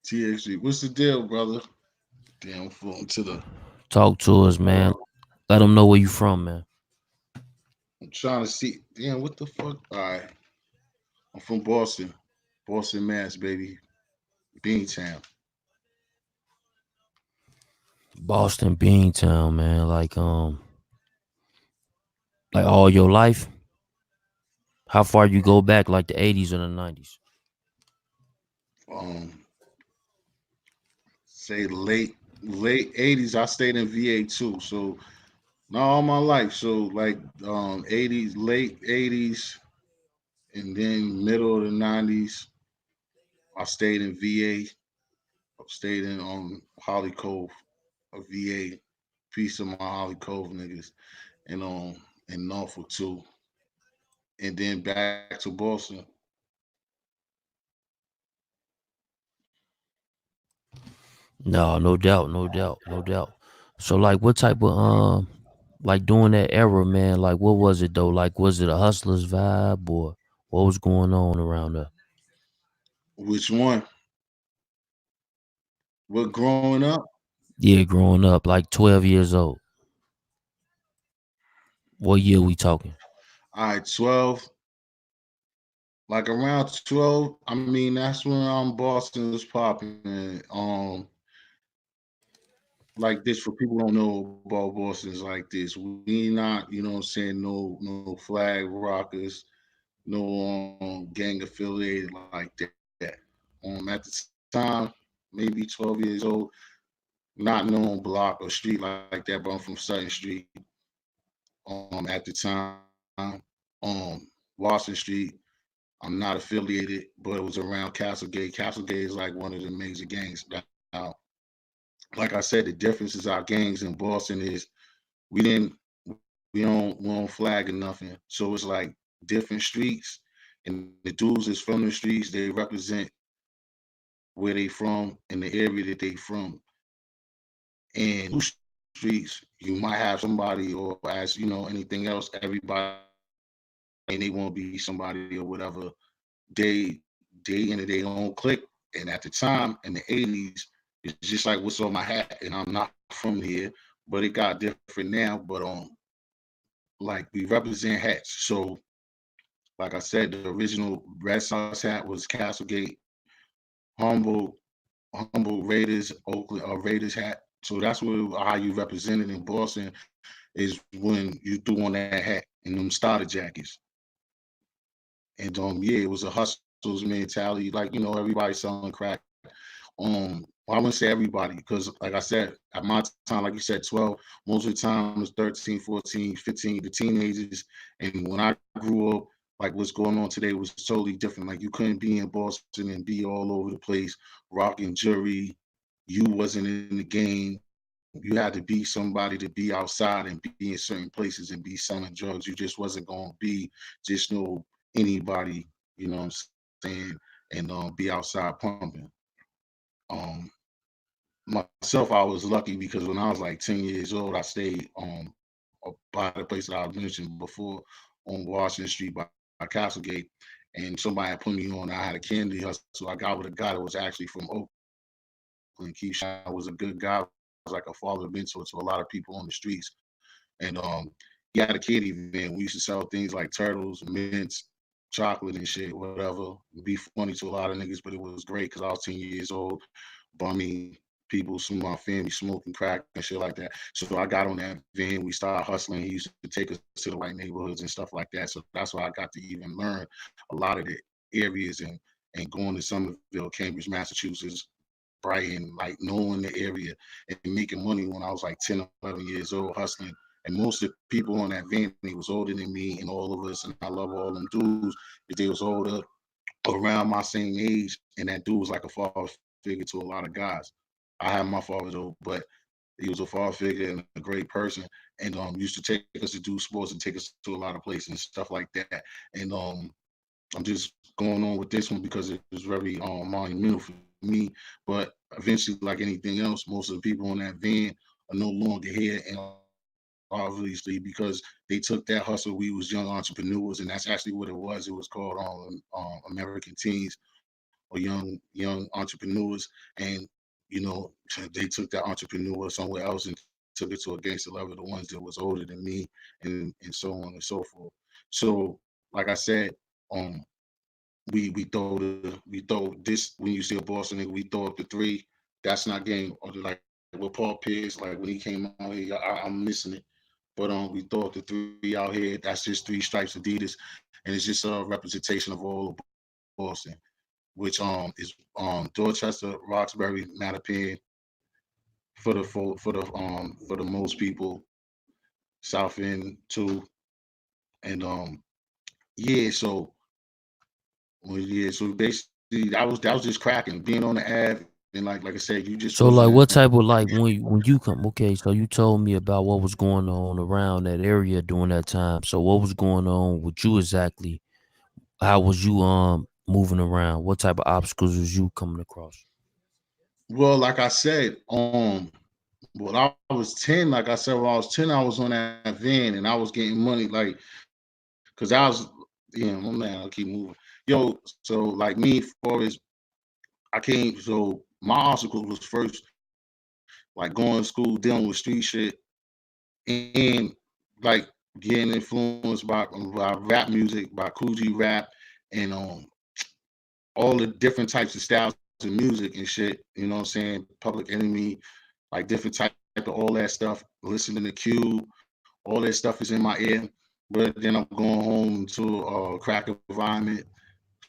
TXG, what's the deal, brother? Damn, phone to the. Talk to us, man. Let them know where you from, man. I'm trying to see. Damn, what the fuck? All right, I'm from Boston, Boston, Mass, baby, Beantown. Boston Beantown, man. Like all your life. How far you go back, like the 80s or the 90s? Um, say late '80s. I stayed in VA too, so not all my life. So like '80s, late '80s, and then middle of the '90s. I stayed in VA. I stayed in Holly Cove, a VA. Piece of my Holly Cove niggas, and in Norfolk too, and then back to Boston. No, no doubt, no doubt, no doubt. So like what type of like during that era, man, like what was it though? Like was it a hustler's vibe or what was going on around there? Which one? What growing up? Yeah, growing up, like 12 years old. What year we talking? All right, 12. Like around 12. I mean, that's when Boston was popping. Like this for people who don't know about Boston's like this. We not, you know what I'm saying, no flag rockers, no gang affiliated like that. At the time, maybe 12 years old, not known block or street like that, but I'm from Sutton Street. At the time, Washington Street. I'm not affiliated, but it was around Castlegate. Castlegate is like one of the major gangs. Now, like I said, the difference is our gangs in Boston is we didn't we don't flag or nothing. So it's like different streets, and the dudes is from the streets. They represent where they from and the area that they from. And streets, you might have somebody, or as you know, anything else, everybody and they want to be somebody or whatever. They into their own clique. And at the time in the '80s, it's just like what's on my hat, and I'm not from here, but it got different now. But like we represent hats. So like I said, the original Red Sox hat was Castlegate, humble, humble Raiders, Oakland Raiders hat. So that's how you represented in Boston is when you threw on that hat and them starter jackets. And yeah, it was a hustles mentality. Like, you know, everybody selling crack. Well, I wouldn't say everybody because, like I said, at my time, like you said, 12, most of the time it was 13, 14, 15, the teenagers. And when I grew up, like what's going on today was totally different. Like you couldn't be in Boston and be all over the place, rocking jury. You wasn't in the game. You had to be somebody to be outside and be in certain places and be selling drugs. You just wasn't going to be just no anybody, you know what I'm saying, and be outside pumping. Um, Myself, I was lucky because when I was like 10 years old, I stayed by the place that I mentioned before on Washington Street by Castlegate, and somebody had put me on. I had a candy hustle. I got with a guy that was actually from Oakland. Keith Shine was a good guy. Was like a father mentor to a lot of people on the streets. And he had a candy van. We used to sell things like turtles, mints, chocolate and shit, whatever. Be funny to a lot of niggas, but it was great because I was 10 years old, bummy people, some of my family smoking crack and shit like that. So I got on that van. We started hustling. He used to take us to the white neighborhoods and stuff like that. So that's why I got to even learn a lot of the areas and going to Somerville, Cambridge, Massachusetts, Brighton, like knowing the area and making money when I was like 10, 11 years old, hustling. And most of the people on that van, they was older than me and all of us, and I love all them dudes, but they was older around my same age, and that dude was like a father figure to a lot of guys. I have my father though, but he was a father figure and a great person, and used to take us to do sports and take us to a lot of places and stuff like that. And I'm just going on with this one because it was very monumental for me. But eventually, like anything else, most of the people on that van are no longer here, and obviously because they took that hustle, we was young entrepreneurs, and that's actually what it was. It was called American Teens. or young entrepreneurs, and they took that entrepreneur somewhere else and took it to a gangster level, the ones that was older than me, and so on and so forth. So, like I said, um, we throw this when you see a Boston nigga, we throw up the three. That's not game. Or like with Paul Pierce, like when he came out here, I'm missing it. But we throw up the three out here. That's just three stripes Adidas, and it's just a representation of all of Boston, which is Dorchester, Roxbury, Mattapan, for the most people, South End too, and yeah. So basically that was just cracking, being on the Ave, and like I said, you just wasn't So at like home. what type of like when you come okay, so you told me about what was going on around that area during that time. So what was going on with you exactly? How was you moving around? What type of obstacles was you coming across? Well, like I said, when I was 10, like I said, when I was 10, I was on that van and I was getting money, like, cause I was, my man, I'll keep moving. Yo, so like me, for as I came, so my obstacle was first, like going to school, dealing with street shit, and like getting influenced by rap music, by Coogee rap, and all the different types of styles of music and shit. You know what I'm saying? Public Enemy, like different type of all that stuff. Listening to Q, all that stuff is in my ear. But then I'm going home to a crack environment,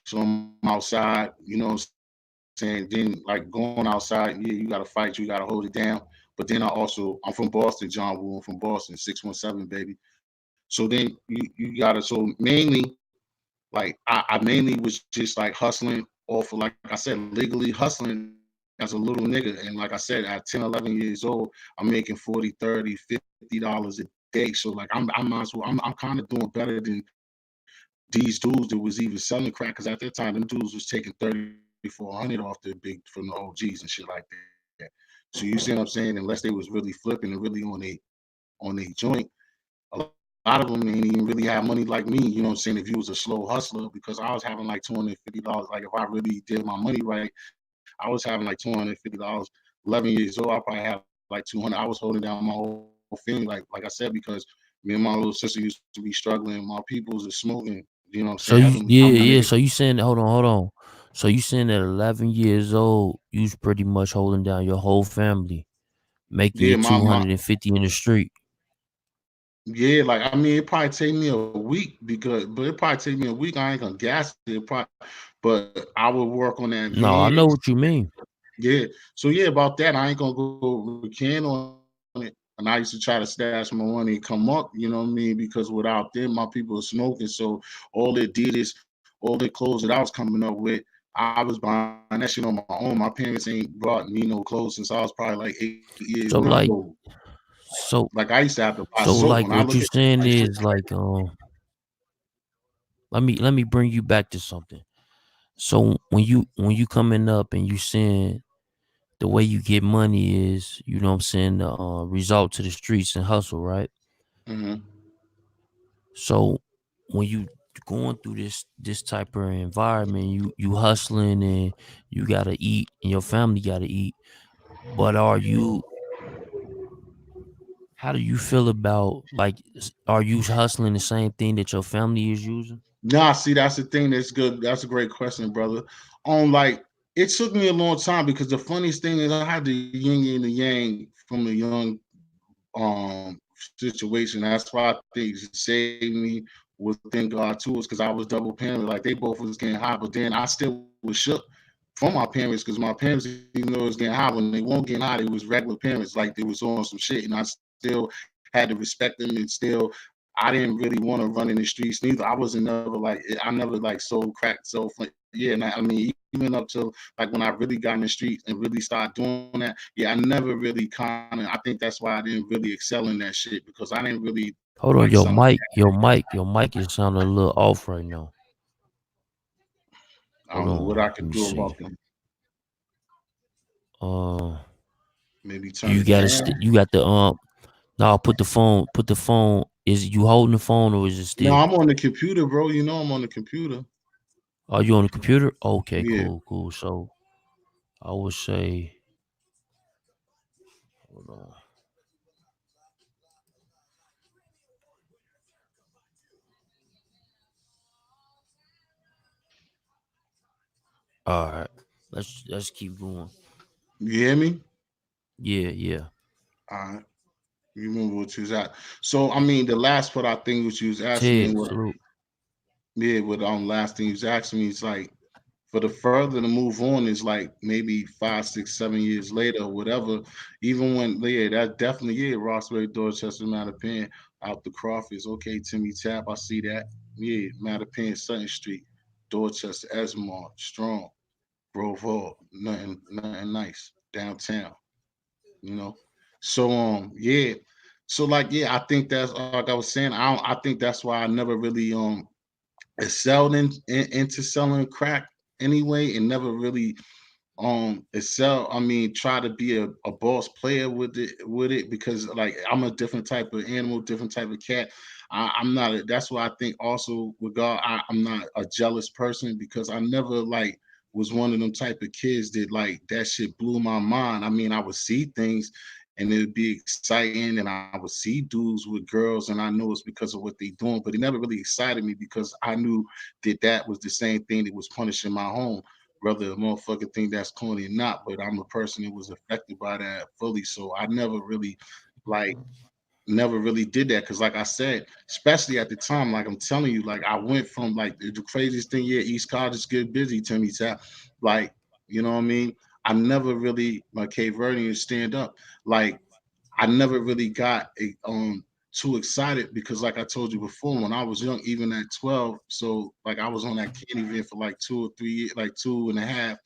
so I'm outside. You know what I'm saying? Then like going outside, yeah, you gotta fight, you gotta hold it down. But then I'm from Boston, John Woo. I'm from Boston, 617, baby. So then you gotta mainly like I mainly was just like hustling off of, like I said, legally hustling as a little nigga. And like I said, at 10, 11 years old, I'm making 40, 30, $50 a day. So like I might as well, I'm kind of doing better than these dudes that was even selling crack. Cause at that time, them dudes was taking 3,400 off from the OGs and shit like that. So you see what I'm saying? Unless they was really flipping and really on a joint, a lot of them ain't even really have money like me. You know what I'm saying? If you was a slow hustler, because I was having like $250. Like if I really did my money right, I was having like $250. 11 years old, I probably had like 200. I was holding down my whole family, like I said, because me and my little sister used to be struggling. My peoples are smoking. You know what I'm saying? So I'm you that nigga. yeah. So you saying hold on. So you saying at 11 years old, you was pretty much holding down your whole family, making Yeah, your my 250 in the street. yeah, like I mean, it probably take me a week but it probably take me a week. I ain't gonna gas it, probably, but I would work on that No, van. I know what you mean. Yeah. So yeah, about that, I ain't gonna go recant on it. And I used to try to stash my money and come up, you know what I mean? Because without them, my people are smoking. So all the Adidas, all the clothes that I was coming up with, I was buying that shit on my own. My parents ain't brought me no clothes since I was probably like 8 years old. So like Like I used to have so to buy soap. When I look so at shit like like what you shit, saying is like let me bring you back to something. So when you coming up and you seeing the way you get money is, you know what I'm saying, the result to the streets and hustle, right? mm-hmm. So when you going through this type of environment, you hustling and you gotta eat and your family gotta eat. But how do you feel about like are you hustling the same thing that your family is using? Nah, see, that's the thing. That's good. That's a great question, brother. Like it took me a long time because the funniest thing is I had the yin and the yang from a young situation. That's why I think it saved me within God too, is because I was double parent. Like they both was getting high, but then I still was shook from my parents because my parents, even though it was getting high, when they weren't getting high, they was regular parents. Like they was on some shit, and I still had to respect them, and still I didn't really want to run in the streets neither. I wasn't never like I never like sold crack, yeah. And I mean, even up till like when I really got in the streets and really started doing that, yeah, I never really kind of. I think that's why I didn't really excel in that shit because I didn't really like selling Hold on, crack. your mic is sounding a little off right now. I don't know Hold what I could on, do let me about them. see. Uh, Maybe turn you it got down. you got the no, put the phone. Is you holding the phone or is it No, still? I'm on the computer, bro. You know I'm on the computer. Are you on the computer? Okay, Yeah. cool, cool. So I would say, hold on. All right, let's keep going. You hear me? Yeah, yeah. All right. You remember what you was at. So I mean the last part I think what you was asking me Ted, was salute. yeah, what last thing you was asking me is like for the further to move on is like maybe 5, 6, 7 years later or whatever. Even when yeah, that definitely yeah, Roxbury, Dorchester, Mattapan, out the Crawfords. Okay, Timmy Tap, I see that. Yeah, Mattapan, Sutton Street, Dorchester, Esmond, Strong, Grove Hall, nothing nice downtown. You know. So yeah. So like yeah, I think that's like I was saying. I think that's why I never really excelled into selling crack anyway, and never really excel. I mean, try to be a boss player with it because like I'm a different type of animal, different type of cat. I'm not. That's why I think also with God, I'm not a jealous person because I never like was one of them type of kids that like that shit blew my mind. I mean, I would see things and it would be exciting and I would see dudes with girls and I know it's because of what they doing, but it never really excited me because I knew that that was the same thing that was punishing my home whether a motherfucker think that's corny or not, but I'm a person that was affected by that fully. So I like never really did that because like I said, especially at the time, like I'm telling you, like I went from like the craziest thing, yeah, East College get busy, Timmy Tap. Like, you know what I mean? I never really my Cape Verdean stand up. Like I never really got too excited because like I told you before, when I was young, even at 12, so like I was on that candy van for like 2 or 3 years, like 2.5,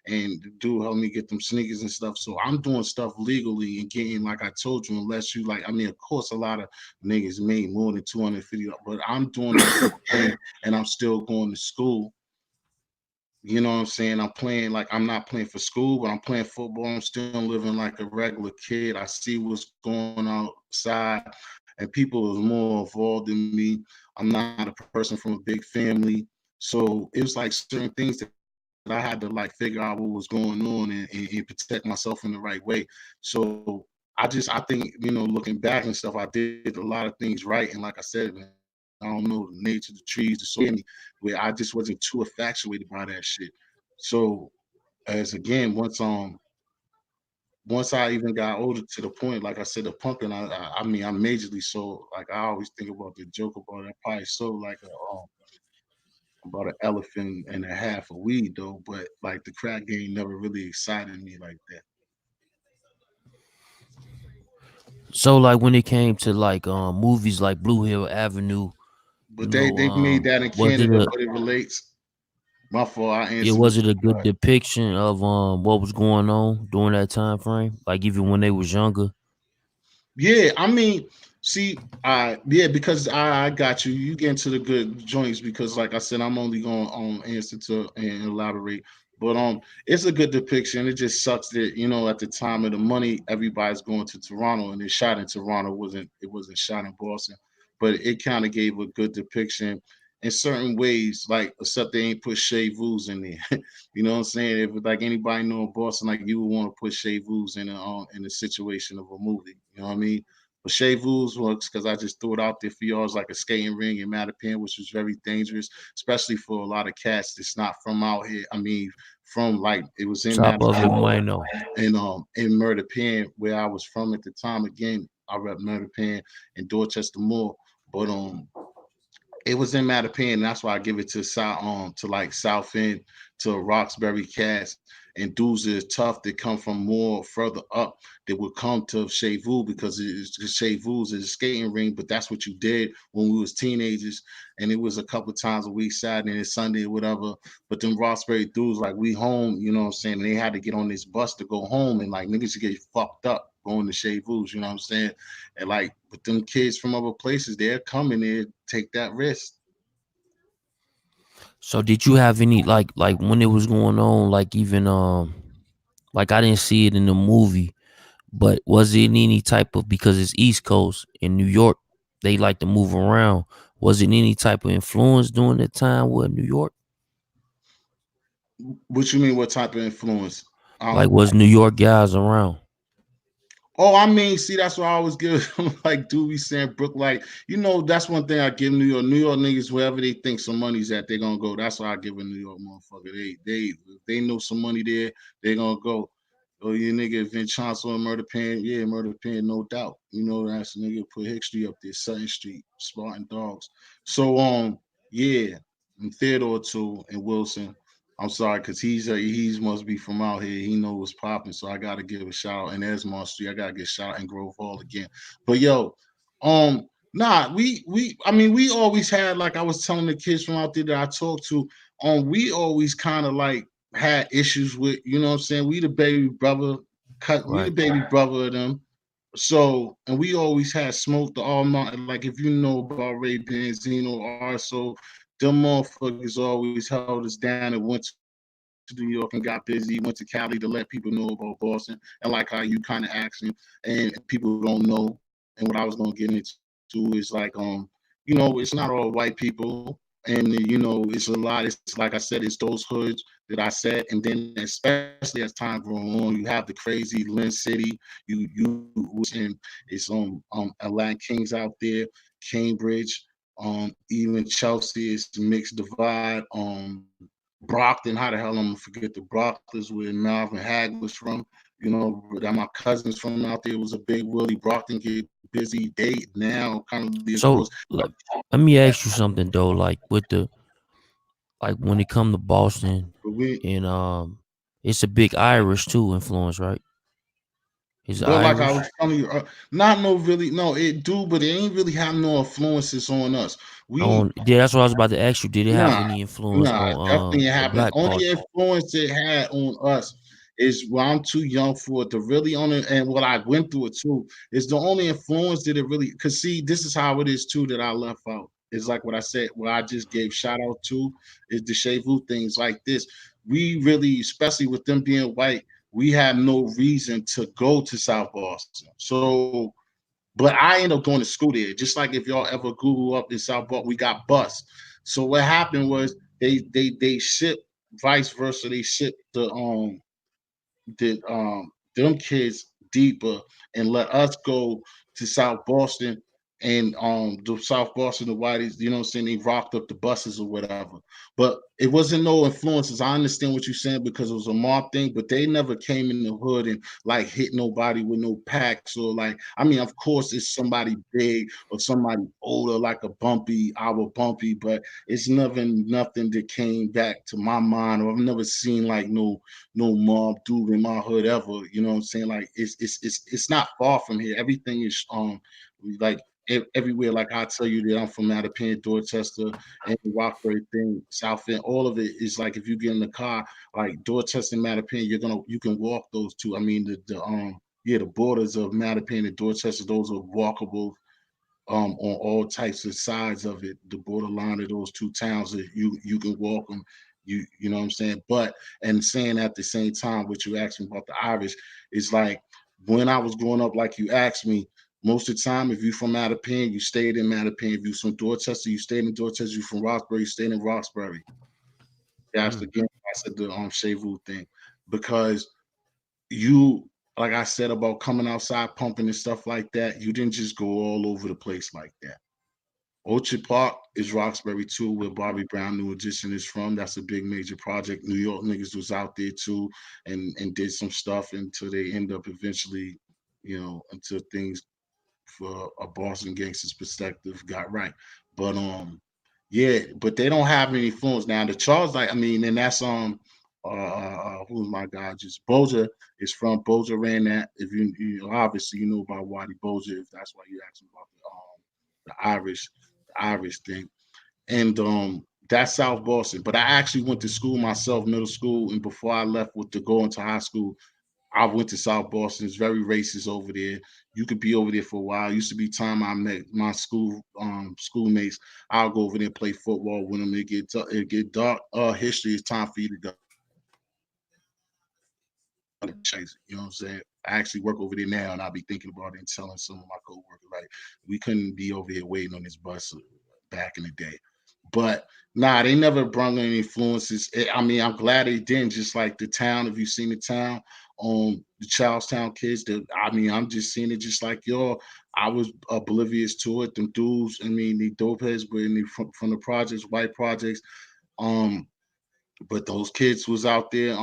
and the dude helped me get them sneakers and stuff. So I'm doing stuff legally and getting like I told you, unless you like, I mean, of course, a lot of niggas made more than 250, but I'm doing it legally and I'm still going to school. You know what I'm saying? I'm playing like I'm not playing for school, but I'm playing football. I'm still living like a regular kid. I see what's going outside, and people is more involved than me. I'm not a person from a big family. So it was like certain things that I had to like figure out what was going on and protect myself in the right way. So I think, looking back and stuff, I did a lot of things right. And like I said, man, I don't know the nature of the trees, the soil me, where I just wasn't too infatuated by that shit. So as again, once I even got older to the point, like I said, the pumping, I mean, I majorly so like I always think about the joke about it. I probably sold like about an elephant and a half of weed though, but like the crack game never really excited me like that. So like when it came to like movies like Blue Hill Avenue, But they made that in was it Canada, a but it relates. My fault. I yeah, answered was what it you a good got. depiction of what was going on during that time frame? Like even when they was younger? Yeah, I mean, see, yeah, because I got you. You get into the good joints because, like I said, I'm only going on answer to and elaborate. But it's a good depiction. It just sucks that at the time of the money, everybody's going to Toronto, and it shot in Toronto. It wasn't shot in Boston, but it kind of gave a good depiction in certain ways. Like except they ain't put Shea Vus in there. You know what I'm saying? If like anybody know Boston, like you would want to put Shea Vus in a situation of a movie. You know what I mean? But Shea Vus works because I just threw it out there for y'all as like a skating ring in Mattapan, which was very dangerous, especially for a lot of cats that's not from out here. I mean, from like it was in Top of it, Mattapan Mino. and in Murder Pen, where I was from at the time. Again, I rep Murder Pen in Dorchester Moore, but it was in Mattapan, and that's why I give it to to like South End, to Roxbury Cats, and dudes that are tough that come from more further up that would come to Chevu because Chevu's is a skating ring, but that's what you did when we was teenagers, and it was a couple of times a week, Saturday and Sunday or whatever. But them Roxbury dudes, like we home, you know what I'm saying? And they had to get on this bus to go home, and like niggas get fucked up going to Chevu's, you know what I'm saying? And like with them kids from other places, they're coming there, take that risk. So did you have any like when it was going on, like even like I didn't see it in the movie, but was it any type of, because it's East Coast in New York, they like to move around. Was it any type of influence during that time with New York? What you mean? What type of influence? Like, was New York guys around? Oh, I mean, see, that's why I always give them like Doobie Sandbrook. Like, that's one thing I give New York. New York niggas, wherever they think some money's at, they're gonna go. That's why I give a New York motherfucker. They if they know some money there, they gonna go. Oh, you nigga, Vincenzo and Murder Pen, yeah, Murder Pen, no doubt. That's a nigga put Hick Street up there, Sutton Street, Spartan Dogs. So yeah, and Theodore too, and Wilson. I'm sorry, cause he's must be from out here. He know what's popping, so I gotta give a shout out. And Esmond Street, I gotta get shout out in Grove Hall again. But yo, nah, I mean, we always had, like I was telling the kids from out there that I talked to, we always kind of like had issues with, you know what I'm saying? We the baby brother, we the Right. baby brother of them. So, and we always had smoke the all night. Like if you know about Ray Benzino, also, them motherfuckers always held us down and went to New York and got busy, went to Cali to let people know about Boston. And like how you kind of asking, and people don't know. And what I was gonna get into is like, it's not all white people. And it's a lot. It's like I said, it's those hoods that I said, and then especially as time goes on, you have the crazy Lynn City, which and it's Atlanta Kings out there, Cambridge, even Chelsea is mixed divide. Brockton, how the hell I'm gonna forget the Brockton's where Marvin Hag was from? That my cousins from out there was a big Willie. Brockton get busy. They now currently, of course, So let me ask you something though. Like with the like when it come to Boston, but we and it's a big Irish too influence, right? He's But like I was Irish. telling you, not no really, no, it do, but it ain't really have no influences on us. We On yeah, that's what I was about to ask you. Did it have Nah, any influence nah, on definitely it the happened. black Only culture? influence it had on us is, well, I'm too young for it to really on it, and what I went through it too is the only influence that it really. Cause see, this is how it is too that I left out. It's like what I said, what I just gave shout out to is the Shevu things like this. We really, especially with them being white, we have no reason to go to South Boston. So but I ended up going to school there. Just like if y'all ever Google up in South Park, we got bus. So what happened was they shipped vice versa. They shipped them kids deeper and let us go to South Boston and the South Boston, the whiteys, you know what I'm saying, they rocked up the buses or whatever. But it wasn't no influences. I understand what you're saying because it was a mob thing, but they never came in the hood and like hit nobody with no packs or like, I mean, of course it's somebody big or somebody older, like our bumpy, but it's nothing that came back to my mind, or I've never seen like no mob dude in my hood ever. You know what I'm saying? Like it's not far from here. Everything is like everywhere. Like I tell you that I'm from Mattapan, Dorchester, and Rockford thing, South End. All of it is like if you get in the car, like Dorchester and Mattapan, you can walk those two. I mean the borders of Mattapan and Dorchester, those are walkable on all types of sides of it, the borderline of those two towns that you can walk them. You know what I'm saying? But and saying at the same time, what you asked me about the Irish is like when I was growing up, like you asked me, most of the time, if you from Mattapan, you stayed in Mattapan. If you from Dorchester, you stayed in Dorchester. You from Roxbury, you stayed in Roxbury. That's Mm. again, I said the Shevu thing because you like I said about coming outside pumping and stuff like that, you didn't just go all over the place like that. Orchard Park is Roxbury too, where Bobby Brown New Edition is from. That's a big major project. New York niggas was out there too and did some stuff until they end up eventually, until things for a Boston gangster's perspective got right. But yeah, but they don't have any influence now. The Charles, like I mean, and that's who's my guy? Just Boja is from Boja ran that. If obviously you know about Waddy Boja, if that's why you asked about the Irish thing, and that's South Boston. But I actually went to school myself, middle school, and before I left with to go into high school, I went to South Boston. It's very racist over there. You could be over there for a while. Used to be time I met my schoolmates. I'll go over there and play football with them. It get dark. History. It's time for you to go. Chase it, you know what I'm saying? I actually work over there now, and I'll be thinking about it and telling some of my coworkers, like, we couldn't be over here waiting on this bus back in the day. But nah, they never brought any influences. I mean, I'm glad they didn't. Just like the town, if you seen the town, the Charlestown kids. I mean, I'm just seeing it just like y'all. I was oblivious to it. Them dudes, I mean, they dope heads, but from the projects, white projects. Um, but those kids was out there,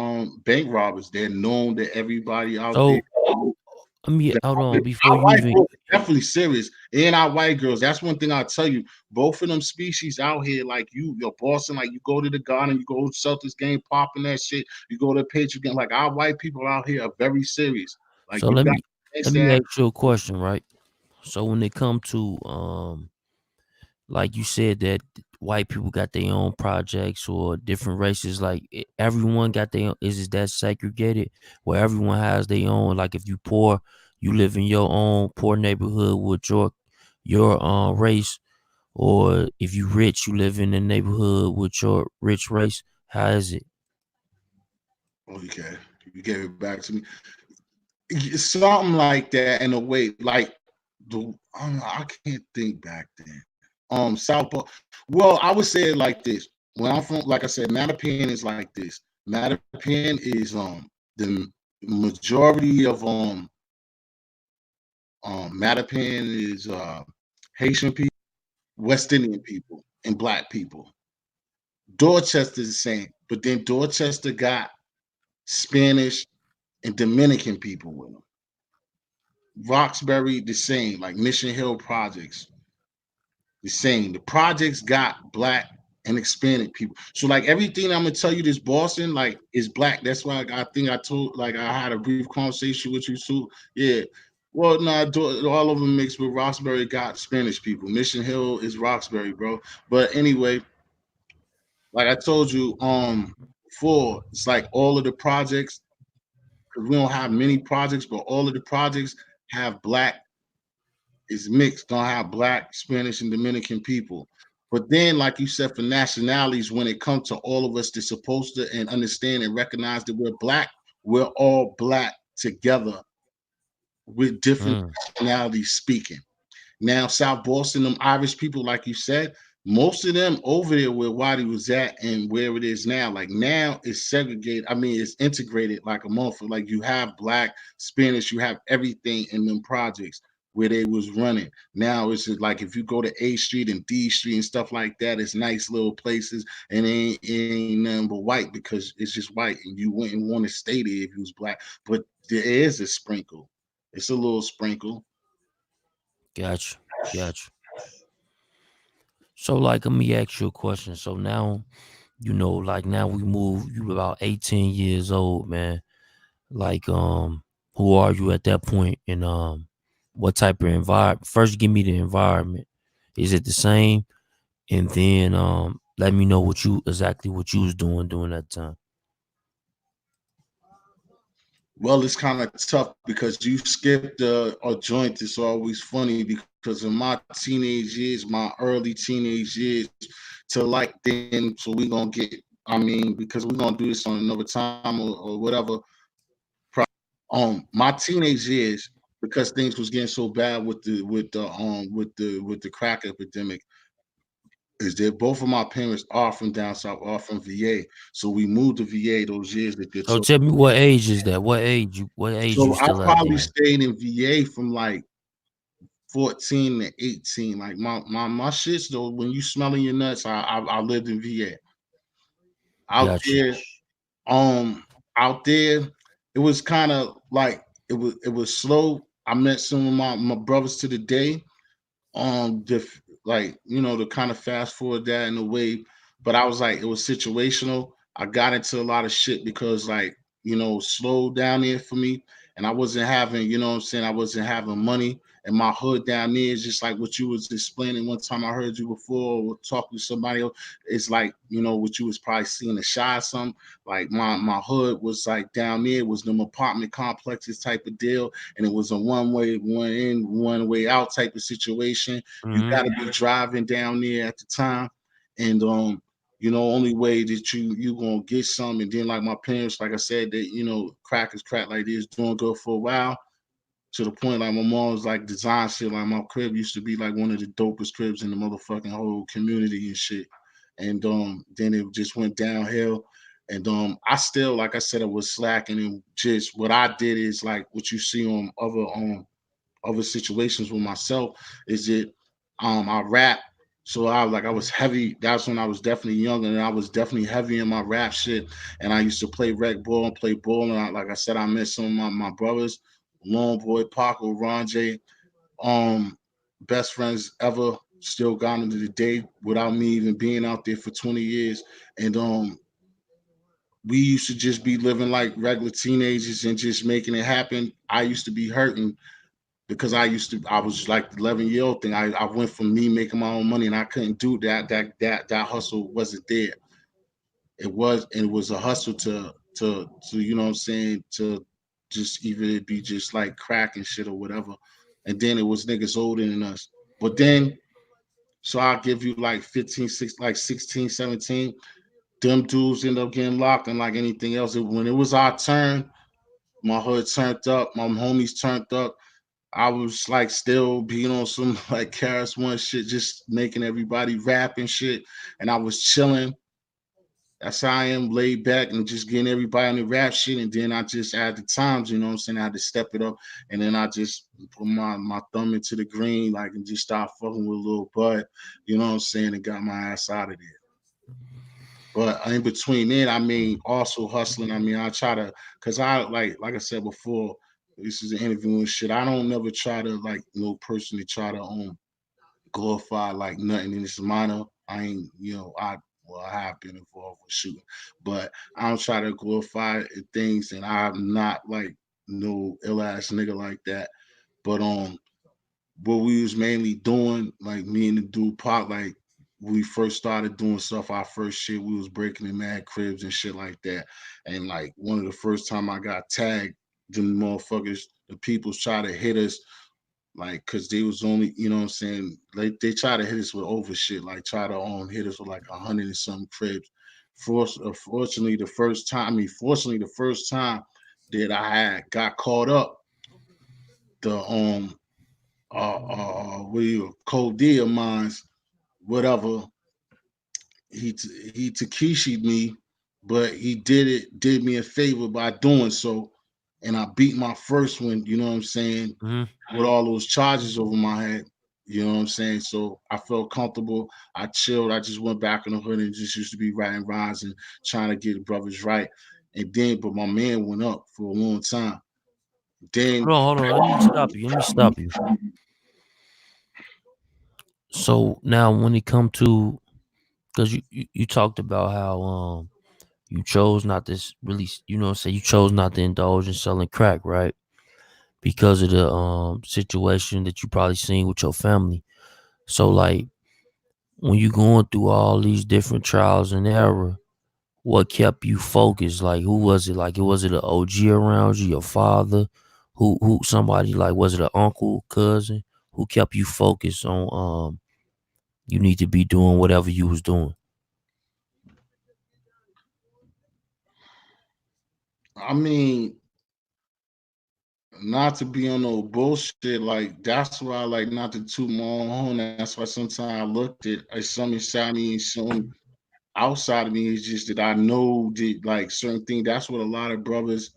bank robbers. They're known to everybody out there. So let me hold on before Our you white even. folks are definitely serious, and our white girls. That's one thing I'll tell you. Both of them species out here, like you're Boston, like you go to the Garden, you go to Celtics game, popping that shit. You go to the Patriot game. Like our white people out here are very serious. Like So you got let me that. ask you a question, right? So when it come to like you said that white people got their own projects or different races, like everyone got their own. Is it that segregated where everyone has their own? Like if you poor, you live in your own poor neighborhood with your race, or if you rich, you live in a neighborhood with your rich race. How is it? Okay, you gave it back to me. Something like that in a way, like I can't think back then. Well, I would say it like this. When I'm from, like I said, Mattapan is like this. Mattapan is the majority of Mattapan is Haitian people, West Indian people, and black people. Dorchester is the same, but then Dorchester got Spanish and Dominican people with them. Roxbury the same, like Mission Hill projects the same. The projects got black and Hispanic people. So like everything I'm gonna tell you, this Boston like is black. That's why I think I told like I had a brief conversation with you too. Yeah. Well, no, all of them mixed with Roxbury got Spanish people. Mission Hill is Roxbury, bro. But anyway, like I told you, before, it's like all of the projects, because we don't have many projects, but all of the projects have black is mixed, don't have black, Spanish, and Dominican people. But then, like you said, for nationalities, when it comes to all of us that's supposed to and understand and recognize that we're black, we're all black together with different Mm. nationalities speaking. Now, South Boston, them Irish people, like you said, most of them over there where Waddy was at and where it is now, like now it's segregated. I mean, it's integrated like a month. Like you have black, Spanish, you have everything in them projects where they was running. Now it's just like if you go to A Street and D Street and stuff like that, it's nice little places and it ain't nothing but white because it's just white and you wouldn't want to stay there if you was black. But there is a sprinkle. It's a little sprinkle. Gotcha. Gotcha. So like let me ask you a question. So now like now we move you about 18 years old, man. Like who are you at that point and what type of environment? First give me the environment. Is it the same? And then let me know what you was doing during that time. Well, it's kind of tough because you skipped a joint that's always funny because in my teenage years, my early teenage years, to like then, so we gonna get. I mean, because we're gonna do this on another time or whatever. My teenage years, because things was getting so bad with the crack epidemic, is that both of my parents are from down south, are from VA. So we moved to VA those years that they're So talking. tell me what age is that? What age you So I still at probably then? stayed in VA from like 14 to 18. Like my shits though, when you smelling your nuts, I lived in VA. Out Gotcha. there, um, out there, it was kind of like it was slow. I met some of my brothers to the day, like to kind of fast forward that in a way, but I was like it was situational. I got into a lot of shit because like slowed down there for me, and I wasn't having, what I'm saying, I wasn't having money. And my hood down there is just like what you was explaining one time I heard you before or talking to somebody else. It's like what you was probably seeing a shot or something. Like my hood was like down there was them apartment complexes type of deal, and it was a one way, one in, one way out type of situation. You Mm-hmm. got to be driving down there at the time, and only way that you gonna get some. And then like my parents, like I said, they crack is crack like this, doing good for a while. To the point like my mom was like design shit. Like my crib used to be like one of the dopest cribs in the motherfucking whole community and shit. and then it just went downhill. And I still, like I said, I was slacking, and just what I did is like what you see on other situations with myself is that I rap. So I was heavy. That's when I was definitely young, and I was definitely heavy in my rap shit. And I used to play rec ball and play ball. And like I said, I met some of my brothers, Long Boy, Paco, Ron J, best friends ever. Still got into the day without me even being out there for 20 years. And we used to just be living like regular teenagers and just making it happen. I used to be hurting because I was like the 11-year-old thing. I went from me making my own money and I couldn't do that. That hustle wasn't there. It was a hustle to you know what I'm saying, to just either it be just like crack and shit or whatever. And then it was niggas older than us. But then so I'll give you like 15, 6, like 16, 17. Them dudes end up getting locked, and like anything else, when it was our turn, my hood turned up, my homies turned up. I was like still being on some like Karis One shit, just making everybody rap and shit. And I was chilling. That's how I am, laid back and just getting everybody on the rap shit. And then I just at the times, you know what I'm saying, I had to step it up. And then I just put my thumb into the green, like, and just start fucking with a little bud, you know what I'm saying, and got my ass out of there. But in between then, I mean, also hustling. I mean, I try to, cause I like I said before, this is an interview and shit. I don't never try to like personally try to glorify like nothing in this minor. I ain't, I have been involved with shooting, but I don't try to glorify things, and I'm not like no ill ass nigga like that. But what we was mainly doing, like me and the dude Pop, like we first started doing stuff, our first shit, we was breaking in mad cribs and shit like that. And like one of the first time I got tagged, them motherfuckers, the peoples try to hit us, like, cause they was only, you know what I'm saying, like they try to hit us with over shit, like try to hit us with like 100 and some cribs. Fortunately, fortunately, the first time that I had got caught up, the what do you Cold D of mine's, whatever. He Takeshi'd me, but he did me a favor by doing so, and I beat my first one. You know what I'm saying? Mhm. With all those charges over my head. You know what I'm saying? So I felt comfortable. I chilled. I just went back in the hood and just used to be writing rhymes and trying to get the brothers right. And then, but my man went up for a long time. Then, Hold on. Let me stop you. Let me stop you. So now, when it come to, because you talked about how you chose not to really, say you chose not to indulge in selling crack, right? Because of the situation that you probably seen with your family. So like when you going through all these different trials and error, what kept you focused? Like who was it? Like was it an OG around you, your father? Who somebody, like, was it an uncle, cousin? Who kept you focused on you need to be doing whatever you was doing? I mean, not to be on no bullshit, like that's why I like not to toot my own horn. That's why sometimes I looked at some inside me and some outside of me is just that I know that like certain things. That's what a lot of brothers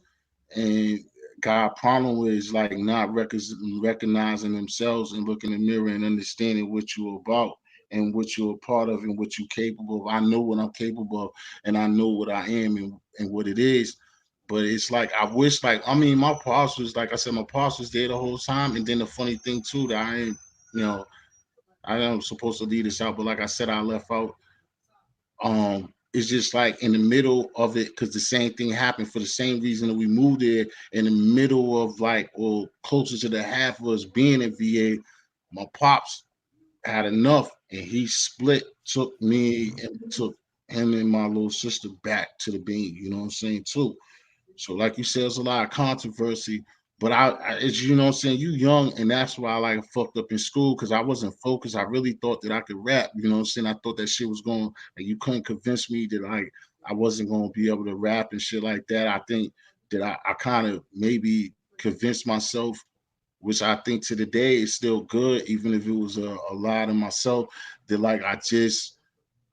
and got a problem with is like not recognizing themselves and looking in the mirror and understanding what you're about and what you're a part of and what you're capable of. I know what I'm capable of and I know what I am and what it is. But it's like I wish, like I mean, my pops was like I said, my pops was there the whole time. And then the funny thing too that I ain't, you know, I am supposed to lead this out, but like I said, I left out. It's just like in the middle of it, because the same thing happened for the same reason that we moved there in the middle of like, or closer to the half of us being in VA. My pops had enough and he split, took me and took him and my little sister back to the bean, you know what I'm saying, too. So, like you said, there's a lot of controversy. But it's, you know what I'm saying, you young, and that's why I like fucked up in school because I wasn't focused. I really thought that I could rap. You know what I'm saying? I thought that shit was going. Like you couldn't convince me that like I wasn't going to be able to rap and shit like that. I think that I kind of maybe convinced myself, which I think to the day is still good, even if it was a lie to myself. That like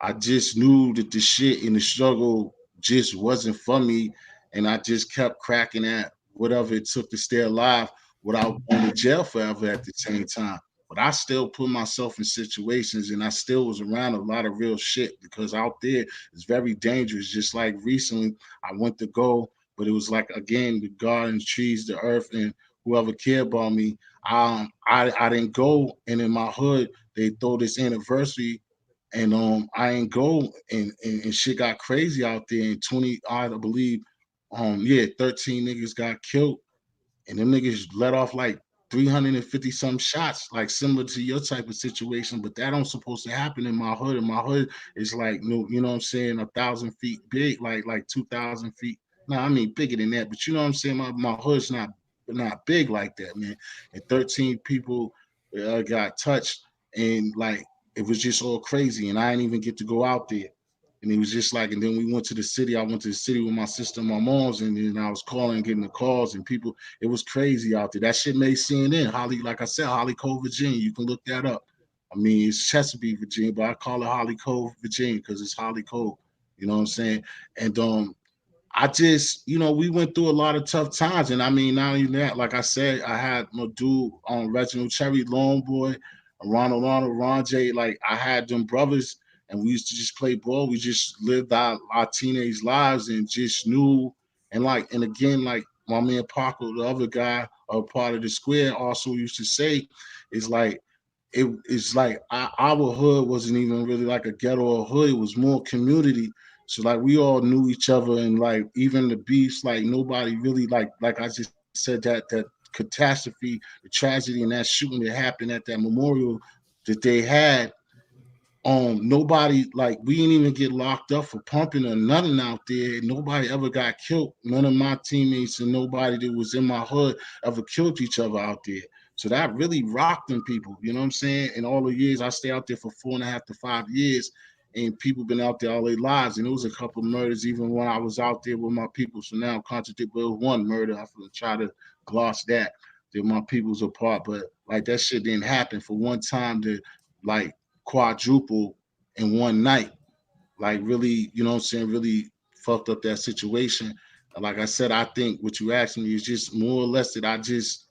I just knew that the shit and the struggle just wasn't for me, and I just kept cracking at whatever it took to stay alive without going to jail forever at the same time. But I still put myself in situations, and I still was around a lot of real shit because out there it's very dangerous. Just like recently, I went to go, but it was like again the gardens, trees, the earth, and whoever cared about me. I didn't go, and in my hood they throw this anniversary, and I ain't go, and shit got crazy out there. And 20, I believe, yeah, 13 niggas got killed, and them niggas let off like 350 some shots, like similar to your type of situation. But that don't supposed to happen in my hood. And my hood is like, no, you know what I'm saying, 1,000 feet big, like 2,000 feet. No, I mean bigger than that. But you know what I'm saying. My hood's not big like that, man. And 13 people got touched, and like it was just all crazy. And I didn't even get to go out there. And it was just like, and then we went to the city. I went to the city with my sister and my mom's, and then I was calling, getting the calls, and people, it was crazy out there. That shit made CNN. Holly, like I said, Holly Cove, Virginia. You can look that up. I mean, it's Chesapeake, Virginia, but I call it Holly Cove, Virginia, because it's Holly Cove. You know what I'm saying? And I just, we went through a lot of tough times. And I mean, not even that, like I said, I had my dude on Reginald Cherry, Lone Boy, Ronald, Ron J. Like, I had them brothers, and we used to just play ball. We just lived our teenage lives and just knew. And again, like my man Paco, the other guy, a part of the square, also used to say, is like, it's like our hood wasn't even really like a ghetto or hood. It was more community. So like we all knew each other, and like even the beefs, like nobody really like I just said, that catastrophe, the tragedy, and that shooting that happened at that memorial that they had, nobody, like we didn't even get locked up for pumping or nothing out there. Nobody ever got killed. None of my teammates and nobody that was in my hood ever killed each other out there. So that really rocked them people. You know what I'm saying? In all the years I stay out there for 4.5 to 5 years, and people been out there all their lives. And it was a couple of murders even when I was out there with my people. So now I'm contradicting, but it was one murder. I try to gloss that my people's apart, but like that shit didn't happen for one time to like quadruple in one night. Like really, you know what I'm saying, really fucked up that situation. And like I said, I think what you asked me is just more or less that I just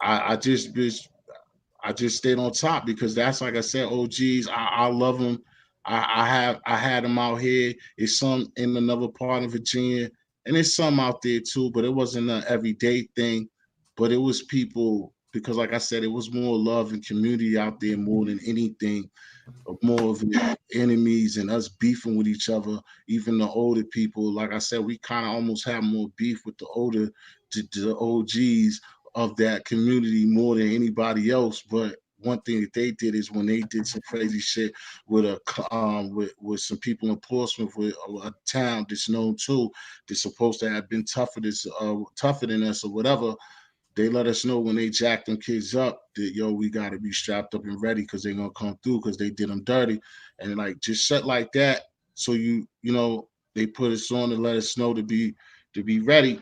I just stayed on top because that's like I said, OGs, I love them. I had them out here. It's some in another part of Virginia, and it's some out there too, but it wasn't an everyday thing. But it was people because, like I said, it was more love and community out there more than anything, more of the enemies and us beefing with each other. Even the older people, like I said, we kind of almost have more beef with the OGs of that community more than anybody else. But one thing that they did is when they did some crazy shit with with some people in Portsmouth, with a town that's known too, that's supposed to have been tougher than us or whatever. They let us know when they jack them kids up that yo, we gotta be strapped up and ready because they're gonna come through because they did them dirty, and like just shit like that. So they put us on to let us know to be ready.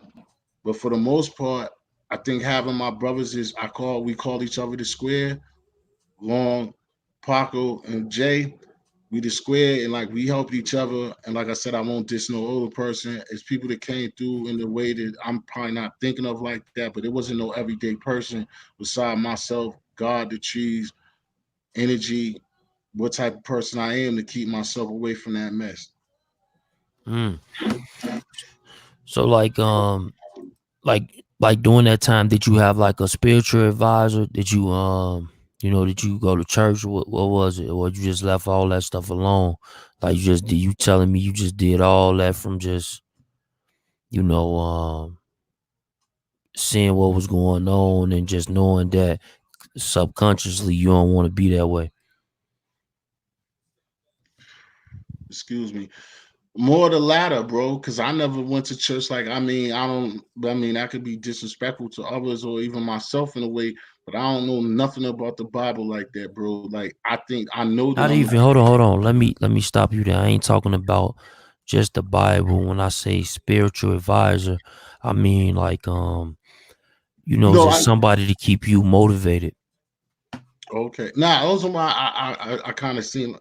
But for the most part, I think having my brothers is we call each other the square, Long, Paco, and Jay. We the square, and like we helped each other. And like I said, I won't diss no older person. It's people that came through in the way that I'm probably not thinking of like that, but it wasn't no everyday person beside myself, God, the trees, energy, what type of person I am to keep myself away from that mess. Mm. So like during that time, did you have like a spiritual advisor? Did you did you go to church? What was it? Or you just left all that stuff alone? Like you telling me you just did all that from just you know seeing what was going on and just knowing that subconsciously you don't want to be that way. Excuse me. More the latter, bro, because I never went to church. Like, I mean, I don't, I mean, I could be disrespectful to others or even myself in a way, but I don't know nothing about the Bible like that, bro. Like, I think I know that Not I'm even hold on. Let me stop you there. I ain't talking about just the Bible. When I say spiritual advisor, I mean like no, just somebody to keep you motivated. okay. Nah, those are my, I kind of seen.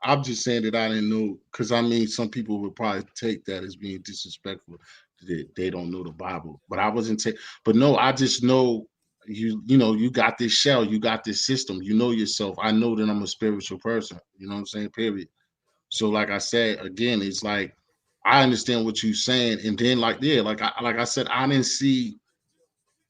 I'm just saying that I didn't know because I mean some people would probably take that as being disrespectful that they don't know the Bible. But I wasn't but no, I just know you know, you got this shell, you got this system, you know yourself. I know that I'm a spiritual person, you know what I'm saying? Period. So like I said, again, it's like I understand what you're saying. And then like, yeah, like I said, I didn't see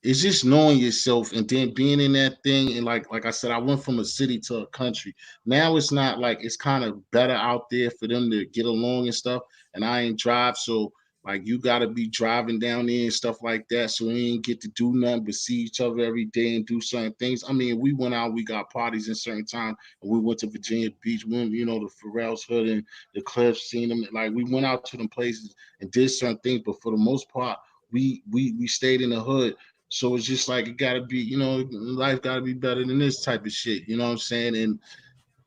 it's just knowing yourself and then being in that thing and like I said, I went from a city to a country. Now it's not like it's kind of better out there for them to get along and stuff. And I ain't drive, so like you gotta be driving down there and stuff like that. So we ain't get to do nothing but see each other every day and do certain things. I mean, we went out, we got parties in certain time, and we went to Virginia Beach, we went, you know, the Pharrell's Hood and the Cliffs, seen them. Like we went out to them places and did certain things, but for the most part, we stayed in the hood, so it's just like it gotta be, you know, life gotta be better than this type of shit. You know what I'm saying? And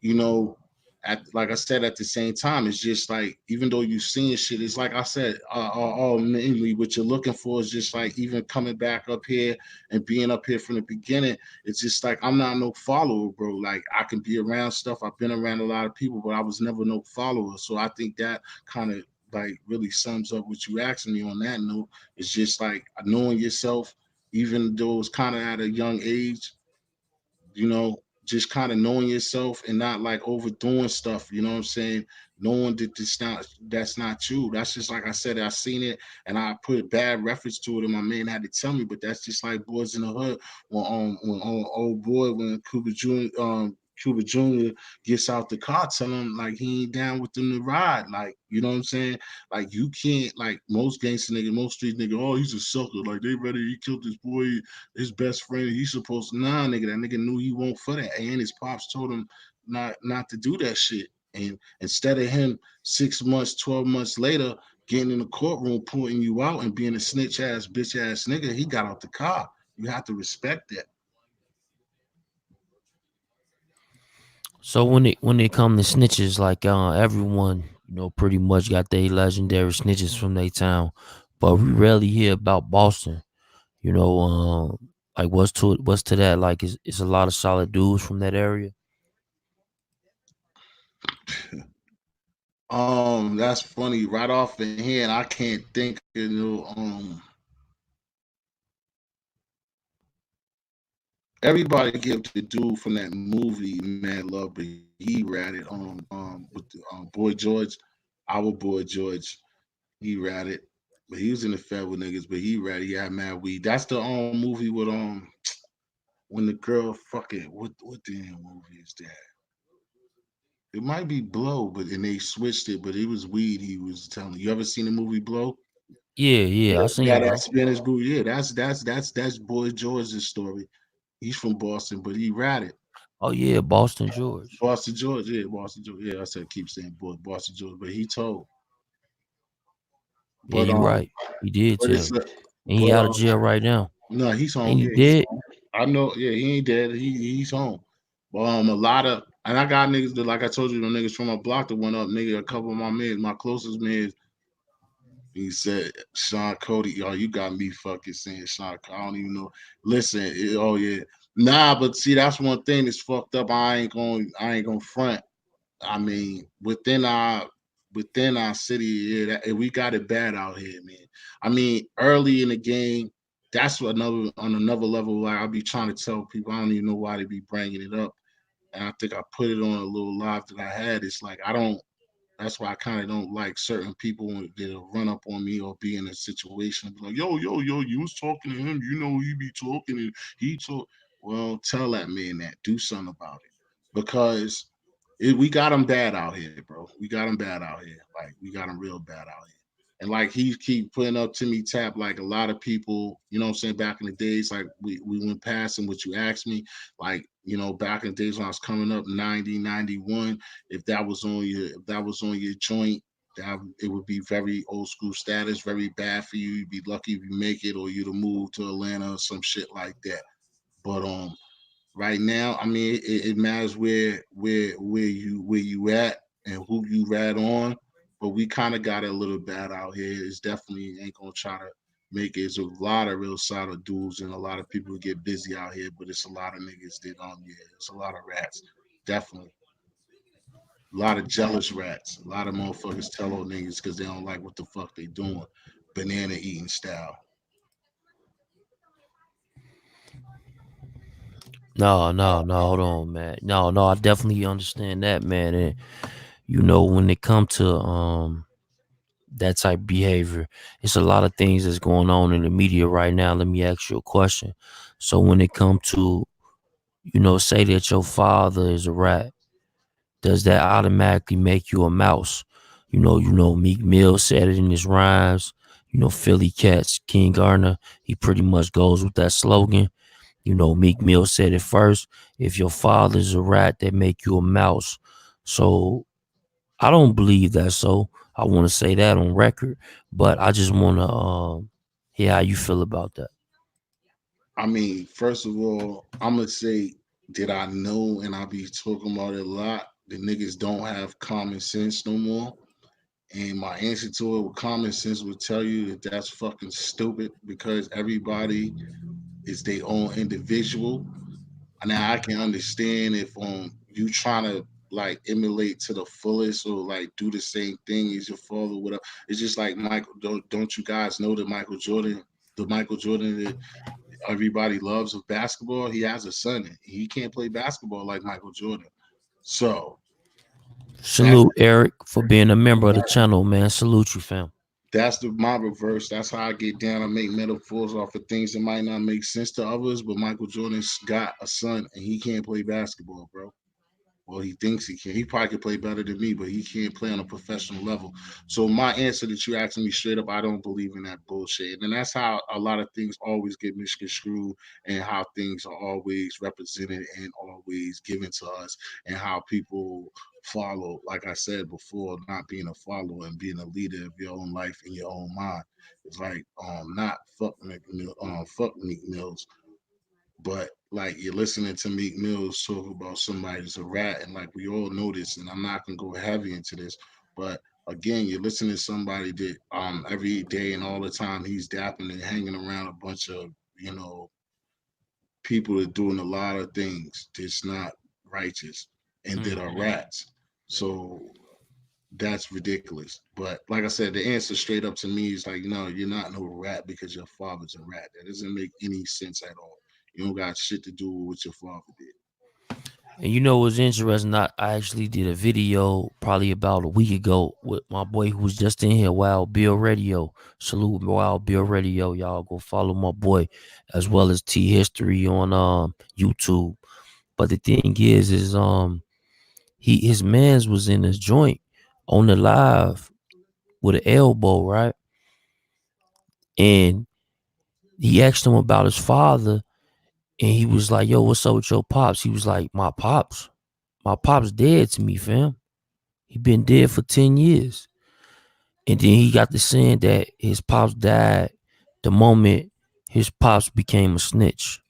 you know, at like I said, at the same time, it's just like even though you seeing shit, it's like I said, mainly what you're looking for is just like even coming back up here and being up here from the beginning. It's just like I'm not no follower, bro. Like I can be around stuff. I've been around a lot of people, but I was never no follower. So I think that kind of like really sums up what you asking me on that note. It's just like knowing yourself, even though it's kind of at a young age, you know, just kind of knowing yourself and not like overdoing stuff, you know what I'm saying? Knowing that that's not you. That's just like I said, I seen it and I put a bad reference to it and my man had to tell me, but that's just like Boys in the Hood when old boy when Cuba Jr. gets out the car, telling him like he ain't down with them to ride. Like, you know what I'm saying? Like you can't like most gangster nigga, most street nigga, oh, he's a sucker. Like they ready, he killed this boy, his best friend. He's supposed to nigga. That nigga knew he won't for that. And his pops told him not to do that shit. And instead of him 6 months, 12 months later, getting in the courtroom, putting you out and being a snitch ass, bitch ass nigga, he got out the car. You have to respect that. So when it come to snitches, like everyone, pretty much got their legendary snitches from their town, but we rarely hear about Boston. You know, like what's to that? Like, is a lot of solid dudes from that area. That's funny. Right off the hand, I can't think of everybody give the dude from that movie mad love, but he ratted with the, boy George, our boy George, he ratted, but he was in the Fed with niggas, but he ratted. He had mad weed. That's the movie with when the girl fucking what damn movie is that? It might be Blow, but and they switched it, but it was weed. He was telling you ever seen the movie Blow? Yeah, yeah, I Yeah, seen that bro. Spanish movie. Yeah, that's Boy George's story. He's from Boston, but he ratted. Oh yeah, Boston George. Boston George, yeah, Boston George. Yeah, I said keep saying boy, Boston George, but he told. Yeah, But you right. He did but it's tell, and he but out of jail right now. no, he's Ain't home. he Yeah, he's dead? home. I know. Yeah, he ain't dead. He's home. But a lot of and I got niggas that like I told you, the niggas from my block that went up. Nigga, a couple of my men, my closest men, he said Sean Cody. Yo, you got me fucking saying Sean. I don't even know. Listen, oh yeah, nah. But see, that's one thing that's fucked up. I ain't gonna front. I mean, within our city, yeah, we got it bad out here, man. I mean, early in the game, that's what another on another level. Like I'll be trying to tell people, I don't even know why they be bringing it up, and I think I put it on a little live that I had. It's like I don't. That's why I kind of don't like certain people that'll run up on me or be in a situation and be like, yo, you was talking to him. You know he be talking and he talk. Well, tell that man that. Do something about it because we got him bad out here, bro. We got him bad out here. Like we got him real bad out here. And like he keep putting up Timmy Tap, like a lot of people, you know what I'm saying, back in the days, like we went past and what you asked me, like, you know, back in the days when I was coming up, 90, 91, if that was on your joint, that it would be very old school status, very bad for you. You'd be lucky if you make it or you'd have moved to Atlanta or some shit like that. But right now, I mean, it matters where you at and who you rat on. But we kind of got it a little bad out here. It's definitely ain't gonna try to make it. It's a lot of real solid dudes and a lot of people get busy out here. But it's a lot of niggas that yeah, it's a lot of rats. Definitely, A lot of jealous rats. A lot of motherfuckers tell old niggas because they don't like what the fuck they doing. Banana eating style. No, hold on, man. No, I definitely understand that, man. And you know, when it come to that type of behavior, it's a lot of things that's going on in the media right now. Let me ask you a question. So when it come to, you know, say that your father is a rat, does that automatically make you a mouse? Meek Mill said it in his rhymes. You know, Philly Cats, King Garner, he pretty much goes with that slogan. You know, Meek Mill said it first. If your father's a rat, they make you a mouse. So I don't believe that. So I want to say that on record. But I just want to hear how you feel about that. I mean, first of all, I'm gonna say, did I know? And I be talking about it a lot. The niggas don't have common sense no more. And my answer to it with common sense would tell you that that's fucking stupid because everybody is their own individual. Now I can understand if you trying to like emulate to the fullest or like do the same thing as your father, whatever. It's just like Michael. Don't you guys know that the Michael Jordan that everybody loves of basketball, he has a son. And he can't play basketball like Michael Jordan. So that's Salute Eric for being a member of the channel, man. Salute you, fam. that's my reverse. That's how I get down. I make metaphors off of things that might not make sense to others, but Michael Jordan's got a son and he can't play basketball, bro. Well, he thinks he can. He probably could play better than me, but he can't play on a professional level. So my answer that you asking me straight up, I don't believe in that bullshit. And that's how a lot of things always get misconstrued and how things are always represented and always given to us and how people follow, like I said before, not being a follower and being a leader of your own life in your own mind. It's like not fuck Meek Mills, but like you're listening to Meek Mills talk about somebody that's a rat, and like we all know this, and I'm not gonna go heavy into this, but again, you're listening to somebody that every day and all the time he's dapping and hanging around a bunch of people that doing a lot of things that's not righteous and that are rats. So that's ridiculous. But like I said, the answer straight up to me is like, no, you're not no rat because your father's a rat. That doesn't make any sense at all. You don't got shit to do with what your father did. And you know what's interesting? I actually did a video probably about a week ago with my boy who was just in here, Wild Bill Radio. Salute Wild Bill Radio. Y'all go follow my boy as well as T History on YouTube. But the thing is his man's was in his joint on the live with an elbow, right? And he asked him about his father, and he was like, "Yo, what's up with your pops?" He was like, my pops dead to me, fam. He been dead for 10 years. And then he got to saying that his pops died the moment his pops became a snitch.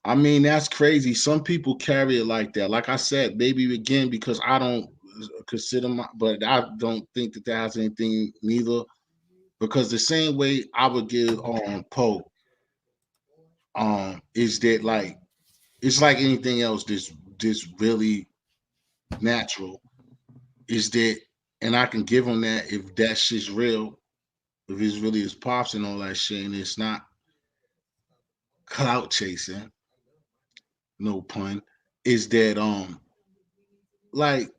I mean, that's crazy. Some people carry it like that. Like I said, maybe again because I don't consider but I don't think that has anything neither. Because the same way I would give Poe, is that like it's like anything else that's really natural. Is that, and I can give him that if that shit's real, if it's really his pops and all that shit, and it's not clout chasing, no pun, is that like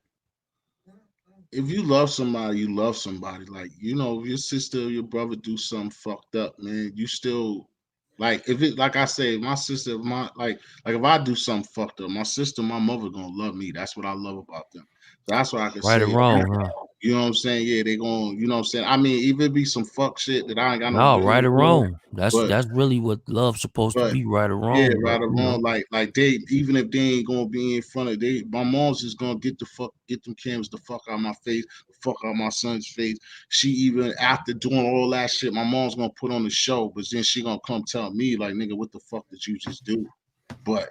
if you love somebody, you love somebody. Like, if your sister or your brother do something fucked up, man, you still like if it like I say, my sister, like if I do something fucked up, my sister, my mother gonna love me. That's what I love about them. So that's what I can Right or say. wrong, huh? You know what I'm saying? Yeah, they going, you know what I'm saying? I mean, even it be some fuck shit that I ain't got no No, right business or doing, wrong. That's but that's really what love's supposed to but be, right or yeah, wrong. But right or you wrong, know, like they even if they ain't gonna be in front of my mom's just gonna get them cameras the fuck out of my face, the fuck out of my son's face. She even after doing all that shit, my mom's gonna put on the show, but then she gonna come tell me like, nigga, what the fuck did you just do? But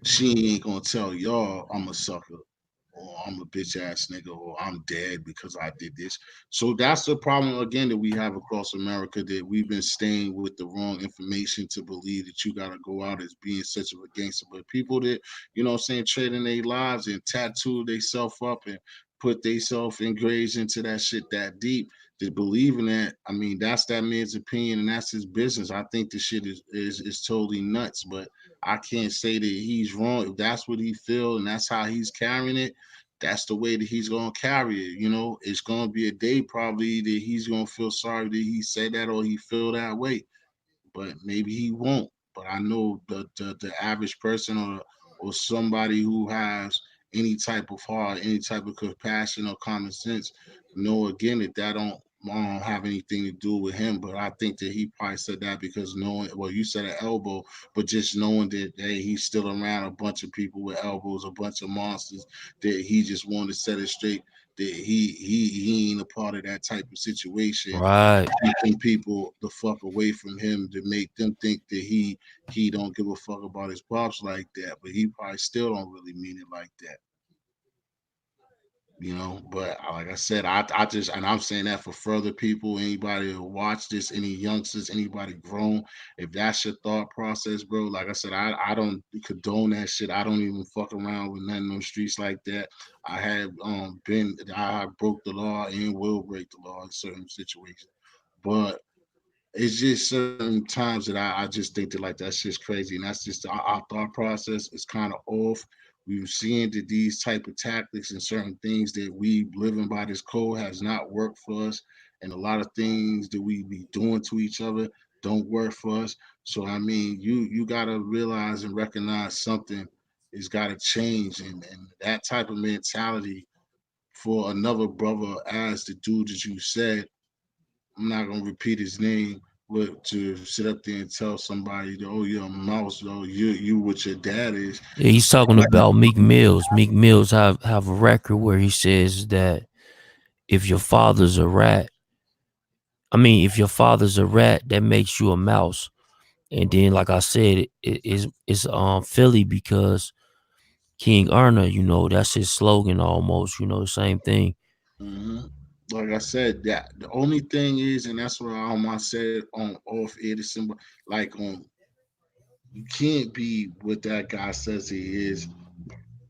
she ain't gonna tell y'all I'm a sucker or I'm a bitch ass nigga, or I'm dead because I did this. So that's the problem again that we have across America, that we've been staying with the wrong information to believe that you gotta go out as being such of a gangster. But people that, you know what I'm saying, trading their lives and tattoo themselves up and put themselves engaged into that shit that deep, to believe in that, I mean, that's that man's opinion and that's his business. I think the shit is totally nuts, but I can't say that he's wrong. If that's what he feels and that's how he's carrying it, that's the way that he's gonna carry it. You know, it's gonna be a day probably that he's gonna feel sorry that he said that or he feel that way, but maybe he won't. But I know the average person or somebody who has any type of heart, any type of compassion or common sense, know again that that don't have anything to do with him. But I think that he probably said that because knowing, well, you said an elbow, but just knowing that hey, he's still around a bunch of people with elbows, a bunch of monsters, that he just wanted to set it straight. That he ain't a part of that type of situation, Right. keeping people the fuck away from him to make them think that he don't give a fuck about his pops like that, but he probably still don't really mean it like that, you know. But like I said, I just, and I'm saying that for further people, anybody who watch this, any youngsters, anybody grown, if that's your thought process, bro, like I said, I don't condone that shit. I don't even fuck around with nothing on the streets like that. I have been, I broke the law and will break the law in certain situations, but it's just certain times that I just think that like that's just crazy, and that's just our thought process is kind of off. We've seen that these type of tactics and certain things that we living by this code has not worked for us, and a lot of things that we be doing to each other don't work for us. So I mean, you gotta realize and recognize something has got to change, and that type of mentality for another brother as the dude that you said, I'm not gonna repeat his name, but to sit up there and tell somebody, oh, you're a mouse, oh, you what your dad is. Yeah, he's talking about Meek Mills. Meek Mills have a record where he says that if your father's a rat, if your father's a rat, that makes you a mouse. And then, like I said, it's Philly because King Erna, that's his slogan almost. The same thing. Hmm. Like I said, that the only thing is, and that's what I said on off air to somebody, like you can't be what that guy says he is.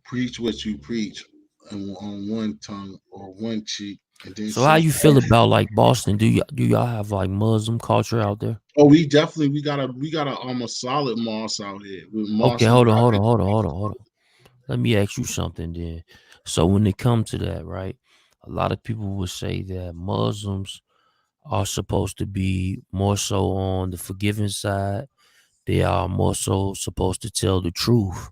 Preach what you preach on one tongue or one cheek, and then So how say, you feel about like Boston? Do y'all have like Muslim culture out there? oh, we got a solid moss out here with Okay, mosses. hold on, hold on, hold on, hold on, hold on. Let me ask you something then. So when it comes to that, right? A lot of people would say that Muslims are supposed to be more so on the forgiving side. They are more so supposed to tell the truth.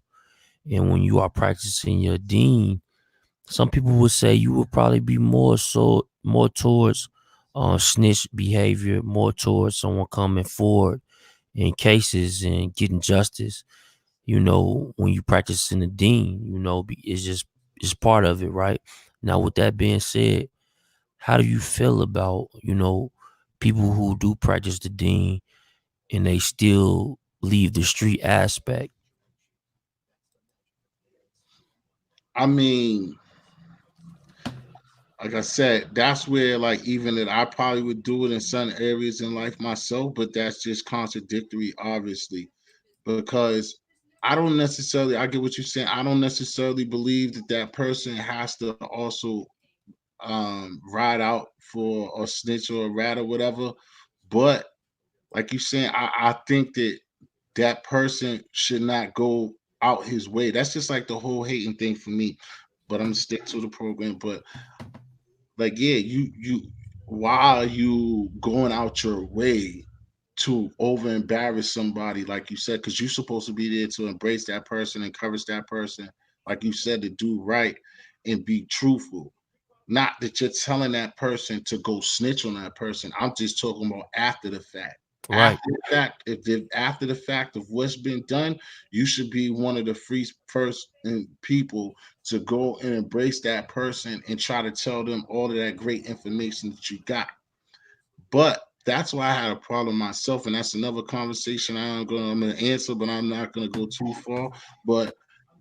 And when you are practicing your deen, some people would say you would probably be more towards snitch behavior, more towards someone coming forward in cases and getting justice. When you practice in the deen, it's part of it, right? Now, with that being said, how do you feel about people who do practice the deen and they still leave the street aspect? I mean, like I said, that's where like even that I probably would do it in some areas in life myself, but that's just contradictory, obviously, because I don't necessarily. I get what you're saying. I don't necessarily believe that that person has to also ride out for a snitch or a rat or whatever. But like you saying, I think that that person should not go out his way. That's just like the whole hating thing for me. But I'm gonna stick to the program. But like, yeah, you why are you going out your way to over embarrass somebody, like you said, because you're supposed to be there to embrace that person, encourage that person, like you said, to do right and be truthful. Not that you're telling that person to go snitch on that person. I'm just talking about after the fact. Right. After the fact, if after the fact of what's been done, you should be one of the first people to go and embrace that person and try to tell them all of that great information that you got. But that's why I had a problem myself, and that's another conversation I'm gonna answer, but I'm not gonna go too far. But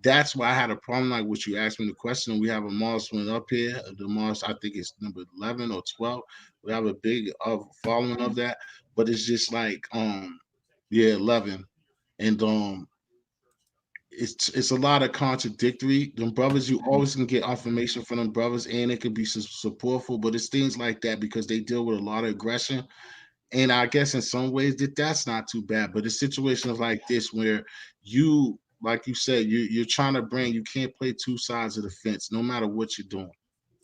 that's why I had a problem. Like what you asked me the question. We have a Mars one up here. The Mars, I think it's number 11 or 12. We have a big following of that, but it's just like yeah, 11, and it's a lot of contradictory. Them brothers, you always can get information from them brothers, and it can be supportful, but it's things like that because they deal with a lot of aggression. And I guess in some ways that's not too bad. But it's situations like this where you, like you said, you're trying to bring. You can't play two sides of the fence, no matter what you're doing.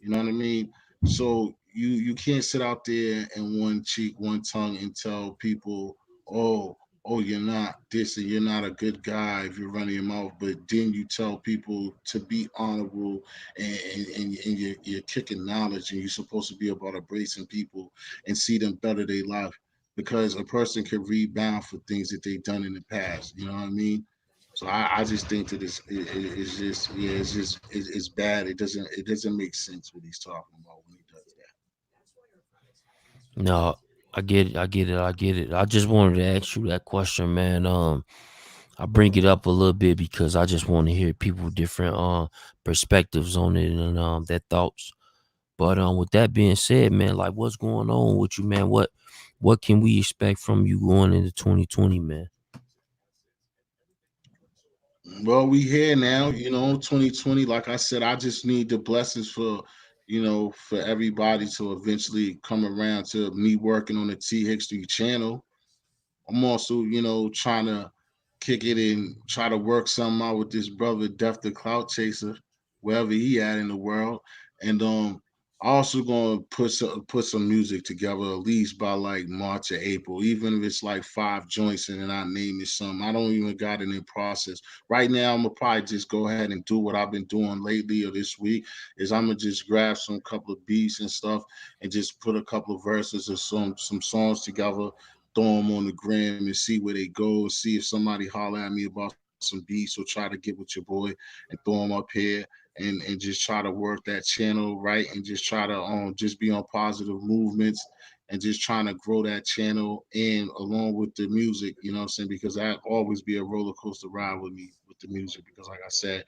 You know what I mean? So you can't sit out there and one cheek, one tongue, and tell people, oh, you're not this and you're not a good guy if you're running your mouth. But then you tell people to be honorable, and you're kicking knowledge, and you're supposed to be about embracing people and see them better their life, because a person can rebound for things that they've done in the past. You know what I mean? So I just think that it's just, yeah, it's bad. It doesn't make sense what he's talking about when he does that. No, I get it. I get it. I get it. I just wanted to ask you that question, man. I bring it up a little bit because I just want to hear people different perspectives on it and their thoughts. But with that being said, man, like what's going on with you, man? What can we expect from you going into 2020, man? Well, we here now, 2020. Like I said, I just need the blessings for everybody to eventually come around to me working on the T History channel. I'm also, trying to kick it and try to work something out with this brother, Death the Clout Chaser, wherever he at in the world. And I also gonna put some music together at least by like March or April, even if it's like 5 joints and then I name it something. I don't even got it in process. Right now, I'm gonna probably just go ahead and do what I've been doing lately or this week, is I'm gonna just grab some couple of beats and stuff and just put a couple of verses or some songs together, throw them on the gram and see where they go, see if somebody holler at me about some beats, or try to get with your boy and throw them up here, and just try to work that channel right, and just try to just be on positive movements, and just trying to grow that channel and along with the music, you know what I'm saying? Because that always be a roller coaster ride with me with the music, because like I said,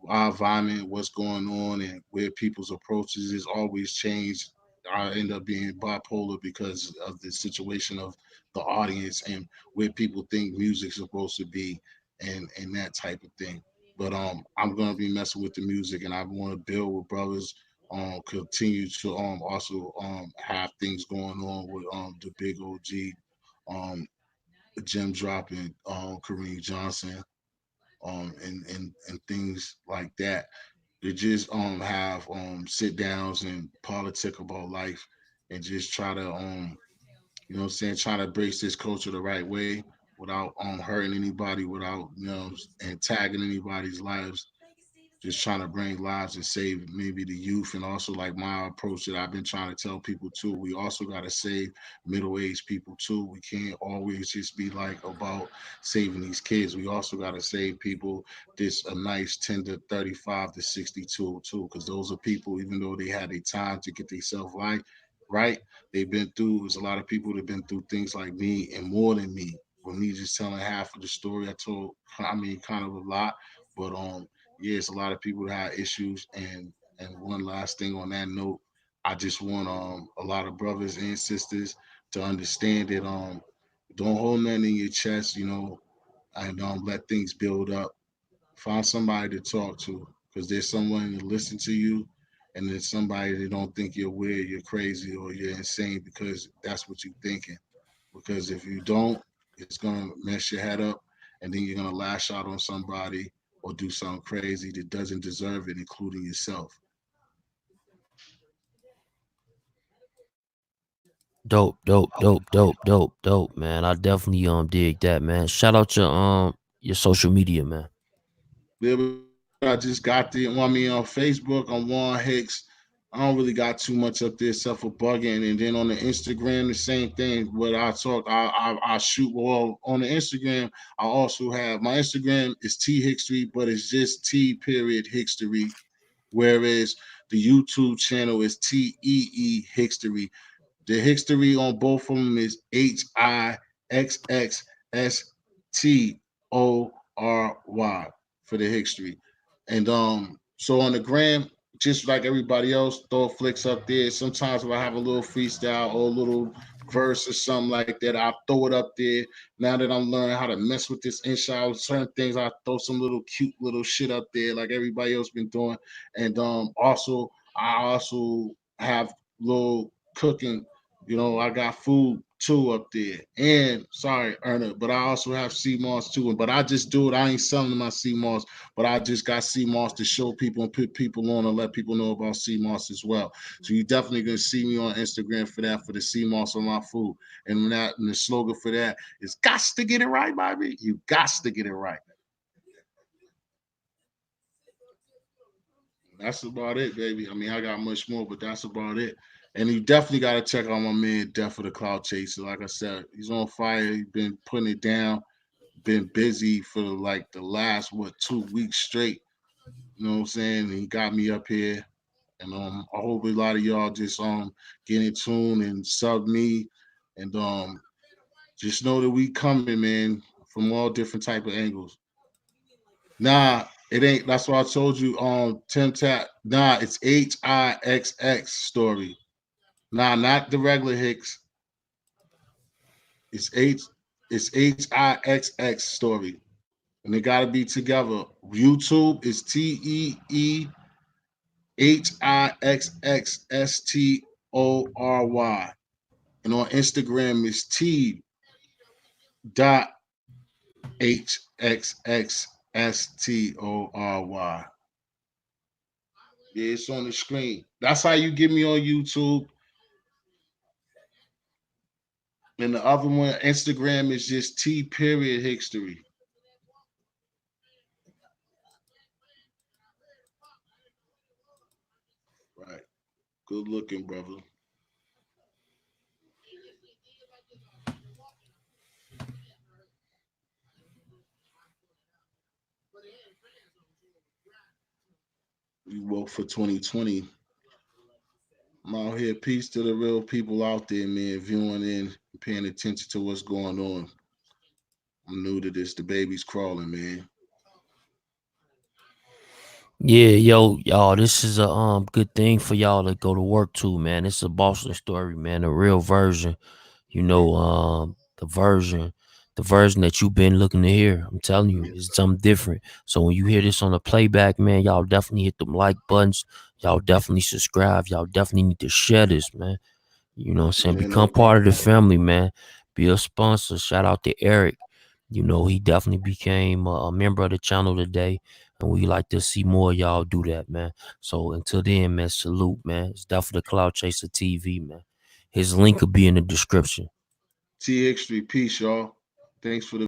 our environment, what's going on, and where people's approaches is always changed. I end up being bipolar because of the situation of the audience and where people think music's supposed to be, and that type of thing. But I'm gonna be messing with the music, and I want to build with brothers. Continue to also have things going on with the big OG, um Jim dropping, Kareem Johnson, and things like that. They just have sit downs and politic about life, and just try to you know what I'm saying, trying to embrace this culture the right way without hurting anybody, without, and tagging anybody's lives, just trying to bring lives and save maybe the youth. And also, like my approach that I've been trying to tell people too, we also got to save middle-aged people too. We can't always just be like about saving these kids. We also got to save people this a nice 10 to 35 to 62 too, because those are people, even though they had a time to get themselves right, they've been through, there's a lot of people that have been through things like me and more than me, with me just telling half of the story I told. I mean, kind of a lot, but yeah, it's a lot of people that have issues. And one last thing on that note, I just want a lot of brothers and sisters to understand that don't hold nothing in your chest, and let things build up. Find somebody to talk to, because there's someone to listen to you, and there's somebody that don't think you're weird, you're crazy, or you're insane because that's what you're thinking. Because if you don't, it's gonna mess your head up, and then you're gonna lash out on somebody or do something crazy that doesn't deserve it, including yourself. Dope, dope, dope, dope, dope, dope, man. I definitely dig that, man. Shout out your social media, man. I just got the on me on Facebook. I'm Juan Hicks. I don't really got too much up there except for bugging. And then on the Instagram, the same thing. What I talk, I shoot. Well, on the Instagram, I also have my Instagram is T Hickstory, but it's just T period Hickstory. Whereas the YouTube channel is TEE Hickstory. The history on both of them is HIXXSTORY for the history. And so on the gram, just like everybody else, throw flicks up there. Sometimes if I have a little freestyle or a little verse or something like that, I throw it up there. Now that I'm learning how to mess with this InShot, certain things I throw some little cute little shit up there, like everybody else been doing. And also I also have little cooking. You know, I got food too up there. And sorry, Erna, but I also have sea moss too. But I just do it. I ain't selling my sea moss, but I just got sea moss to show people and put people on and let people know about sea moss as well. So you definitely gonna see me on Instagram for that, for the sea moss on my food. And the slogan for that is "Gots to get it right, baby. You gots to get it right." That's about it, baby. I mean, I got much more, but that's about it. And you definitely got to check out my man, Death of the Cloud Chaser. Like I said, he's on fire. He's been putting it down, been busy for like the last, 2 weeks straight. You know what I'm saying? And he got me up here. And I hope a lot of y'all just get in tune and sub me. And just know that we coming, man, from all different type of angles. Nah, it ain't. That's why I told you Tim Tap. Nah, it's HIXX story. Nah, not the regular Hicks. It's H it's HIXX story. And they gotta be together. YouTube is TEEHIXXSTORY. And on Instagram is T dot HXXSTORY. Yeah, it's on the screen. That's how you get me on YouTube. And the other one, Instagram, is just T period history. Right. Good looking, brother. We woke for 2020. I'm out here. Peace to the real people out there, man, viewing in, paying attention to what's going on. I'm new to this. The baby's crawling, man. Yeah, yo, y'all, this is a good thing for y'all to go to work to, man. It's a Boston story, man, a real version. You know, the version that you've been looking to hear. I'm telling you, it's something different. So when you hear this on the playback, man, y'all definitely hit them like buttons. Y'all definitely subscribe. Y'all definitely need to share this, man. You know what I'm saying? Yeah, no Become part of doubt. the family, man. Be a sponsor. Shout out to Eric. You know, he definitely became a member of the channel today. And we like to see more of y'all do that, man. So until then, man, salute, man. It's definitely the Cloud Chaser TV, man. His link will be in the description. TX3, peace, y'all. Thanks for the